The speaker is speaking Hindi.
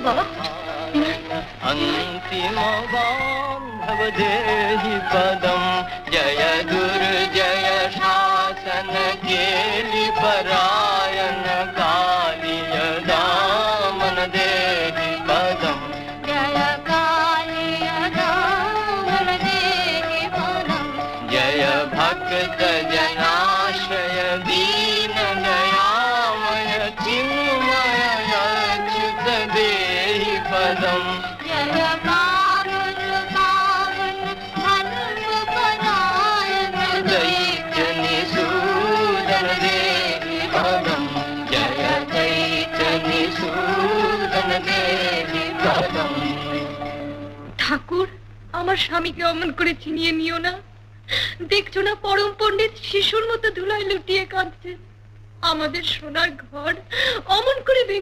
বাবা। अंतिम बांधव देहि पदम जय दुर्जय शासन केलि परायण कालिय दामन देहि पदम जय कालिय दामन देहि पदम जय भक्त जनाश्रय दीन दयामय चिन्मय अच्युत देहि पदम जय कारुण पावन धर्म परायण दैत्य निसूदन देहि पदम जय दैत्य निसूदन देहि पदम। ঠাকুর, আমার স্বামীকে অমন করে চিনিয়ে নিও না। দেখছো না পরম পণ্ডিত শিশুর মতো ধুলায় লুটিয়ে কাঁদছে। আমাদের সোনার ঘর অমন করে